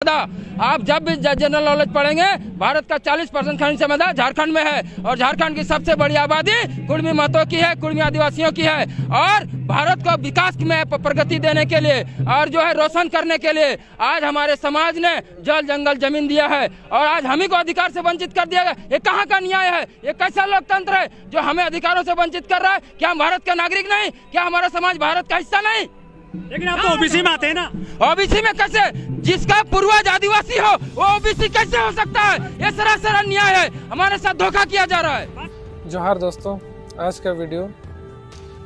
आप जब भी जनरल नॉलेज पढ़ेंगे, भारत का 40% खनिज संपदा झारखंड में है और झारखंड की सबसे बड़ी आबादी कुर्मी महतो की है, कुर्मी आदिवासियों की है। और भारत को विकास में प्रगति देने के लिए और जो है रोशन करने के लिए आज हमारे समाज ने जल जंगल जमीन दिया है और आज हम ही को अधिकार से वंचित कर दिया गया। ये कहाँ का न्याय है? ये कैसा लोकतंत्र है जो हमें अधिकारों से वंचित कर रहा है? क्या हम भारत का नागरिक नहीं? क्या हमारा समाज भारत का हिस्सा नहीं? लेकिन आप तो ओबीसी में आते हैं ना। ओबीसी में कैसे? जिसका पूर्वज आदिवासी हो वो ओबीसी कैसे हो सकता है? ये सरासर अन्याय है, हमारे साथ धोखा किया जा रहा है। जोहार दोस्तों, आज का वीडियो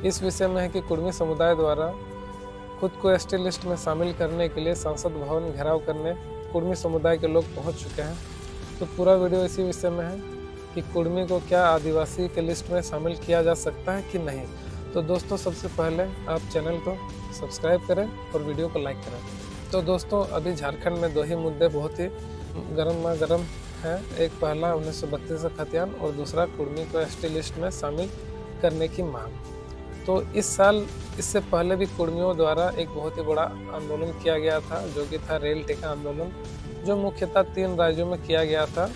इस विषय में है कि कुर्मी समुदाय द्वारा खुद को एसटी लिस्ट में शामिल करने के लिए संसद भवन घेराव करने कुर्मी समुदाय के लोग पहुंच चुके हैं। तो पूरा वीडियो इसी विषय में है कि कुर्मी को क्या आदिवासी के लिस्ट में शामिल किया जा सकता है कि नहीं। तो दोस्तों, सबसे पहले आप चैनल को सब्सक्राइब करें और वीडियो को लाइक करें। तो दोस्तों, अभी झारखंड में दो ही मुद्दे बहुत ही गर्म हैं। एक पहला 1932 का खतियान और दूसरा कुर्मी को एसटी लिस्ट में शामिल करने की मांग। तो इस साल इससे पहले भी कुर्मियों द्वारा एक बहुत ही बड़ा आंदोलन किया गया था, जो कि था रेल टेका आंदोलन, जो मुख्यतः 3 राज्यों में किया गया था,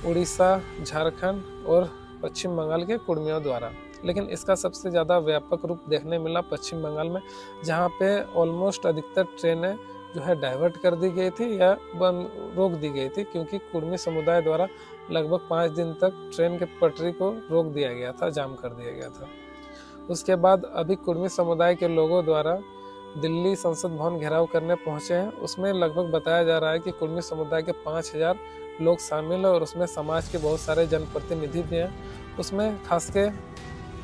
उड़ीसा, झारखंड और पश्चिम बंगाल के कुर्मियों द्वारा। लेकिन इसका सबसे ज़्यादा व्यापक रूप देखने मिला पश्चिम बंगाल में, जहाँ पे ऑलमोस्ट अधिकतर ट्रेनें जो है डाइवर्ट कर दी गई थी या रोक दी गई थी, क्योंकि कुर्मी समुदाय द्वारा लगभग 5 दिन तक ट्रेन के पटरी को रोक दिया गया था, जाम कर दिया गया था। उसके बाद अभी कुर्मी समुदाय के लोगों द्वारा दिल्ली संसद भवन घेराव करने पहुंचे हैं। उसमें लगभग बताया जा रहा है कि कुर्मी समुदाय के 5000 लोग शामिल हैं और उसमें समाज के बहुत सारे जनप्रतिनिधि भी हैं। उसमें खास के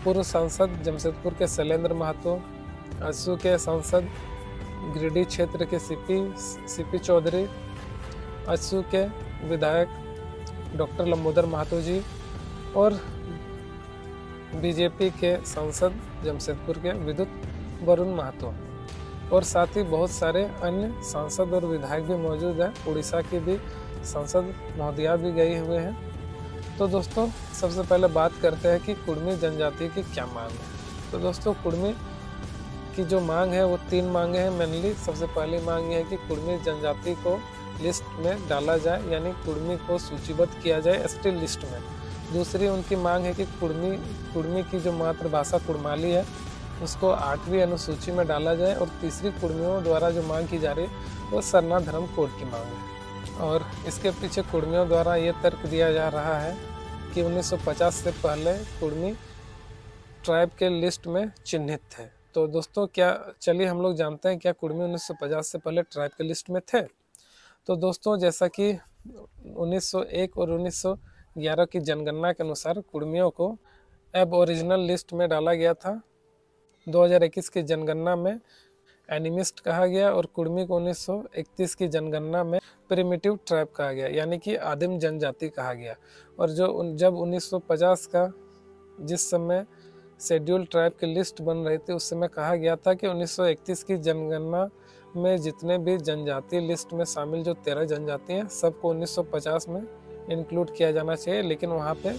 पूर्व सांसद जमशेदपुर के शैलेंद्र महतो, आजसू के सांसद गिरिडीह क्षेत्र के सीपी चौधरी, आजसू के विधायक डॉक्टर लंबोदर महतो जी और बीजेपी के सांसद जमशेदपुर के विद्युत वरुण महतो, और साथ ही बहुत सारे अन्य सांसद और विधायक भी मौजूद हैं। उड़ीसा की भी सांसद महोदया भी गए हुए हैं। तो दोस्तों, सबसे पहले बात करते हैं कि कुर्मी जनजाति की क्या मांग है। तो दोस्तों, कुर्मी की जो मांग है वो 3 मांगे हैं मेनली। सबसे पहली मांग ये है कि कुर्मी जनजाति को लिस्ट में डाला जाए, यानी कुर्मी को सूचीबद्ध किया जाए एसटी लिस्ट में। दूसरी उनकी मांग है कि कुर्मी की जो मातृभाषा कुड़माली है उसको 8वीं अनुसूची में डाला जाए। और तीसरी कुर्मियों द्वारा जो मांग की जा रही है वो सरना धर्म कोड की मांग है। और इसके पीछे कुर्मियों द्वारा ये तर्क दिया जा रहा है कि 1950 से पहले कुर्मी ट्राइब के लिस्ट में चिन्हित थे। तो दोस्तों, चलिए हम लोग जानते हैं क्या कुर्मी 1950 से पहले ट्राइब के लिस्ट में थे। तो दोस्तों, जैसा कि 1901 और 1911 की जनगणना के अनुसार कुर्मियों को एबओरिजिनल लिस्ट में डाला गया था। 2021 की जनगणना में एनिमिस्ट कहा गया और कुर्मी को 1931 की जनगणना में प्रिमिटिव ट्राइब कहा गया, यानी कि आदिम जनजाति कहा गया। और जब 1950 का जिस समय शेड्यूल ट्राइब की लिस्ट बन रही थी, उस समय कहा गया था कि 1931 की जनगणना में जितने भी जनजाति लिस्ट में शामिल जो 13 जनजाति हैं, सबको 1950 में इंक्लूड किया जाना चाहिए। लेकिन वहाँ पे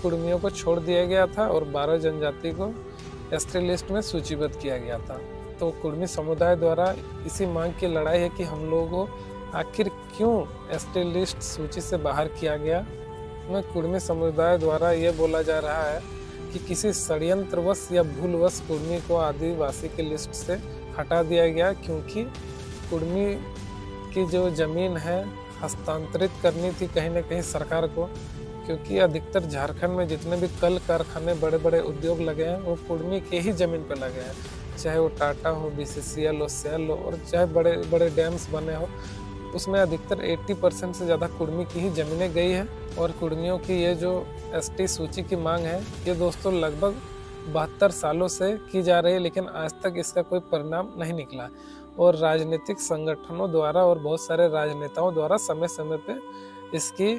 कुर्मियों को छोड़ दिया गया था और 12 जनजाति को एसटी लिस्ट में सूचीबद्ध किया गया था। तो कुर्मी समुदाय द्वारा इसी मांग की लड़ाई है कि हम लोगों को आखिर क्यों एसटी लिस्ट सूची से बाहर किया गया। में कुर्मी समुदाय द्वारा ये बोला जा रहा है कि किसी षड्यंत्रवश या भूलवश कुर्मी को आदिवासी की लिस्ट से हटा दिया गया, क्योंकि कुर्मी की जो जमीन है हस्तांतरित करनी थी कहीं ना कहीं सरकार को, क्योंकि अधिकतर झारखंड में जितने भी कल कारखाने बड़े बड़े उद्योग लगे हैं वो कुर्मी के ही जमीन पर लगे हैं, चाहे वो टाटा हो, बीसीसीएल हो, सेल हो, और चाहे बड़े बड़े डैम्स बने हो, उसमें अधिकतर 80% से ज़्यादा कुर्मी की ही ज़मीनें गई है। और कुर्मियों की ये जो एसटी सूची की मांग है ये दोस्तों लगभग 72 सालों से की जा रही है, लेकिन आज तक इसका कोई परिणाम नहीं निकला। और राजनीतिक संगठनों द्वारा और बहुत सारे राजनेताओं द्वारा समय समय पे इसकी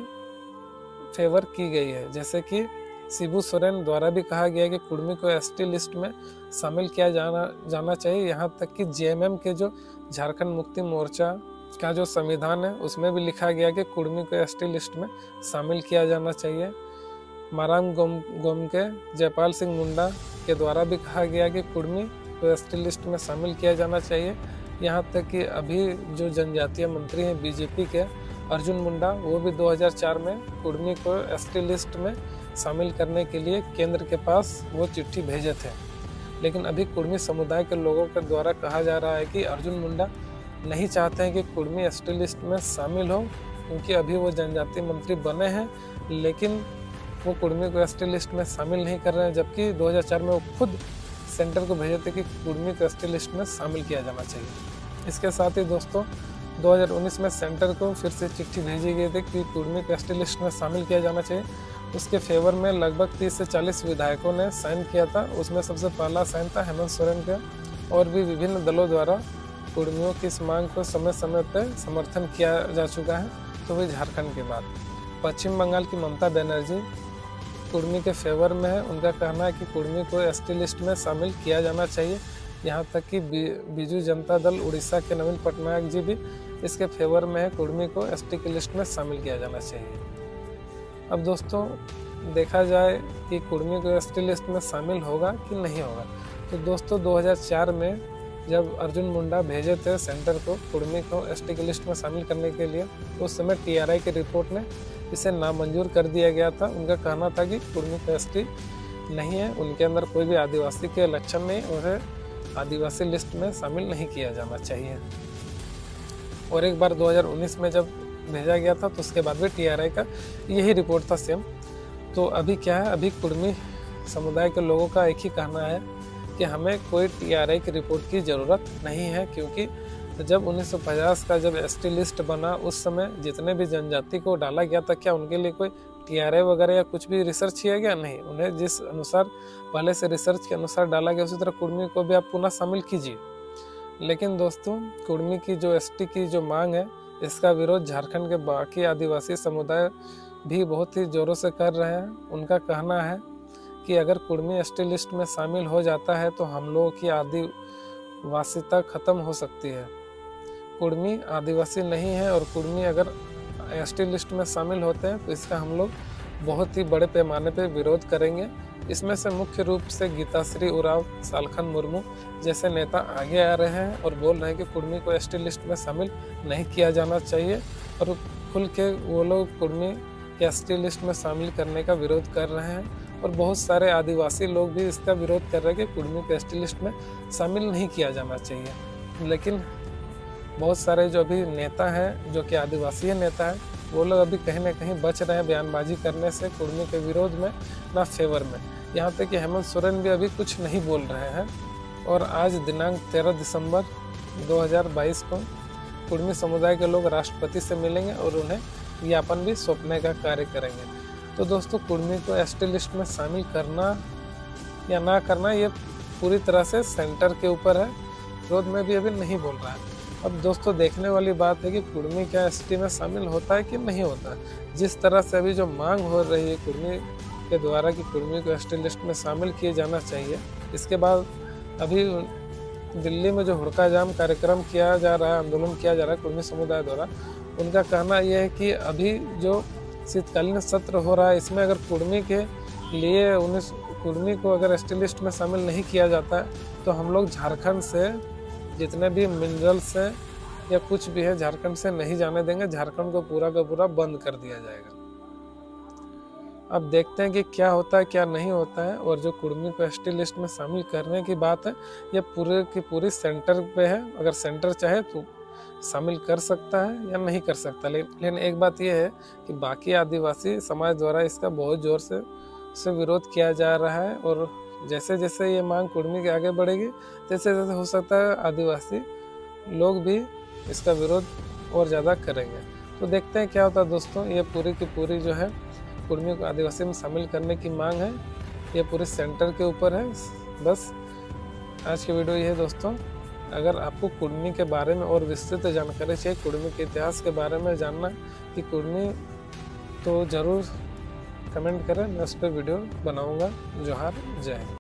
फेवर की गई है। जैसे कि शिबू सोरेन द्वारा भी कहा गया है कि कुर्मी को एसटी लिस्ट में शामिल किया जाना चाहिए। यहाँ तक कि जेएमएम के जो झारखंड मुक्ति मोर्चा का जो संविधान है उसमें भी लिखा गया कि कुर्मी को एसटी लिस्ट में शामिल किया जाना चाहिए। माराम गोम के जयपाल सिंह मुंडा के द्वारा भी कहा गया कि कुर्मी को एसटी लिस्ट में शामिल किया जाना चाहिए। यहाँ तक कि अभी जो जनजातीय मंत्री हैं बीजेपी के अर्जुन मुंडा, वो भी 2004 में कुर्मी को एसटी लिस्ट में शामिल करने के लिए केंद्र के पास वो चिट्ठी भेजे थे। लेकिन अभी कुर्मी समुदाय के लोगों के द्वारा कहा जा रहा है कि अर्जुन मुंडा नहीं चाहते हैं कि कुर्मी एसटी लिस्ट में शामिल हो, क्योंकि अभी वो जनजातीय मंत्री बने हैं लेकिन वो कुर्मी को एसटी लिस्ट में शामिल नहीं कर रहे हैं, जबकि 2004 में वो खुद सेंटर को भेजे थे कि कुर्मी को एसटी लिस्ट में शामिल किया जाना चाहिए। इसके साथ ही दोस्तों 2019 में सेंटर को फिर से चिट्ठी भेजी गई थी कि कुर्मी को एसटी लिस्ट में शामिल किया जाना चाहिए। उसके फेवर में लगभग 30 से 40 विधायकों ने साइन किया था। उसमें सबसे पहला साइन था हेमंत सोरेन का, और भी विभिन्न दलों द्वारा कुर्मियों की इस मांग को समय समय पर समर्थन किया जा चुका है। तो वही झारखंड की बात, पश्चिम बंगाल की ममता बनर्जी कुर्मी के फेवर में है। उनका कहना है कि कुर्मी को एसटी लिस्ट में शामिल किया जाना चाहिए। यहाँ तक कि बीजू जनता दल उड़ीसा के नवीन पटनायक जी भी इसके फेवर में है, कुर्मी को एसटी की लिस्ट में शामिल किया जाना चाहिए। अब दोस्तों देखा जाए कि कुर्मी को एसटी लिस्ट में शामिल होगा कि नहीं होगा। तो दोस्तों 2004 में जब अर्जुन मुंडा भेजे थे सेंटर को कुर्मी को एसटी की लिस्ट में शामिल करने के लिए, उस समय टीआरआई की रिपोर्ट ने इसे नामंजूर कर दिया गया था। उनका कहना था कि कुर्मी को एसटी नहीं है, उनके अंदर कोई भी आदिवासी के लक्षण नहीं, उन्हें आदिवासी लिस्ट में शामिल नहीं किया जाना चाहिए। और एक बार 2019 में जब भेजा गया था तो उसके बाद भी टीआरआई का यही रिपोर्ट था सेम। तो अभी क्या है, अभी कुर्मी समुदाय के लोगों का एक ही कहना है कि हमें कोई टीआरआई की रिपोर्ट की ज़रूरत नहीं है, क्योंकि जब 1950 का जब एसटी लिस्ट बना उस समय जितने भी जनजाति को डाला गया था, क्या उनके लिए कोई टीआरआई वगैरह या कुछ भी रिसर्च किया गया? नहीं। उन्हें जिस अनुसार पहले से रिसर्च के अनुसार डाला गया, उसी तरह कुर्मी को भी आप पुनः शामिल कीजिए। लेकिन दोस्तों कुर्मी की जो एसटी की जो मांग है, इसका विरोध झारखंड के बाकी आदिवासी समुदाय भी बहुत ही जोरों से कर रहे हैं। उनका कहना है कि अगर कुर्मी एसटी लिस्ट में शामिल हो जाता है तो हम लोगों की आदिवासिता खत्म हो सकती है। कुर्मी आदिवासी नहीं है, और कुर्मी अगर एसटी लिस्ट में शामिल होते हैं तो इसका हम लोग बहुत ही बड़े पैमाने पे विरोध करेंगे। इसमें से मुख्य रूप से गीताश्री उरांव, सालखन मुर्मू जैसे नेता आगे आ रहे हैं और बोल रहे हैं कि कुर्मी को एसटी लिस्ट में शामिल नहीं किया जाना चाहिए, और खुल के वो लोग कुर्मी के एसटी लिस्ट में शामिल करने का विरोध कर रहे हैं। और बहुत सारे आदिवासी लोग भी इसका विरोध कर रहे हैं कि कुर्मी को एसटी लिस्ट में शामिल नहीं किया जाना चाहिए। लेकिन बहुत सारे जो अभी नेता हैं, जो कि आदिवासी नेता हैं, वो लोग अभी कहीं ना कहीं बच रहे हैं बयानबाजी करने से कुर्मी के विरोध में ना फेवर में। यहाँ तक कि हेमंत सोरेन भी अभी कुछ नहीं बोल रहे हैं। और आज दिनांक 13 दिसंबर 2022 को कुर्मी समुदाय के लोग राष्ट्रपति से मिलेंगे और उन्हें ज्ञापन भी सौंपने का कार्य करेंगे। तो दोस्तों कुर्मी को एसटी लिस्ट में शामिल करना या ना करना ये पूरी तरह से सेंटर के ऊपर है, विरोध में भी अभी नहीं बोल रहा है। अब दोस्तों देखने वाली बात है कि कुर्मी क्या एसटी में शामिल होता है कि नहीं होता है। जिस तरह से अभी जो मांग हो रही है कुर्मी के द्वारा कि कुर्मी को एसटी लिस्ट में शामिल किए जाना चाहिए, इसके बाद अभी दिल्ली में जो हुड़का जाम कार्यक्रम किया जा रहा है, आंदोलन किया जा रहा है कुर्मी समुदाय द्वारा, उनका कहना यह है कि अभी जो शीतकालीन सत्र हो रहा है, इसमें अगर कुर्मी के लिए कुर्मी को अगर एसटी लिस्ट में शामिल नहीं किया जाता है तो हम लोग झारखंड से जितने भी मिनरल्स हैं या कुछ भी है झारखंड से नहीं जाने देंगे, झारखंड को पूरा का पूरा बंद कर दिया जाएगा। अब देखते हैं कि क्या होता है क्या नहीं होता है। और जो कुर्मी को एसटी लिस्ट में शामिल करने की बात है, ये पूरे की पूरी सेंटर पे है। अगर सेंटर चाहे तो शामिल कर सकता है या नहीं कर सकता। लेकिन एक बात यह है कि बाकी आदिवासी समाज द्वारा इसका बहुत जोर से विरोध किया जा रहा है। और जैसे जैसे ये मांग कुर्मी के आगे बढ़ेगी, जैसे जैसे हो सकता है आदिवासी लोग भी इसका विरोध और ज़्यादा करेंगे। तो देखते हैं क्या होता है दोस्तों। ये पूरी की पूरी जो है कुर्मी को आदिवासी में शामिल करने की मांग है, ये पूरे सेंटर के ऊपर है। बस आज की वीडियो ये है दोस्तों। अगर आपको कुर्मी के बारे में और विस्तृत जानकारी चाहिए, कुर्मी के इतिहास के बारे में जानना कि कुर्मी, तो ज़रूर कमेंट करें, मैं उस पर वीडियो बनाऊंगा। जोहार, जय हिंद।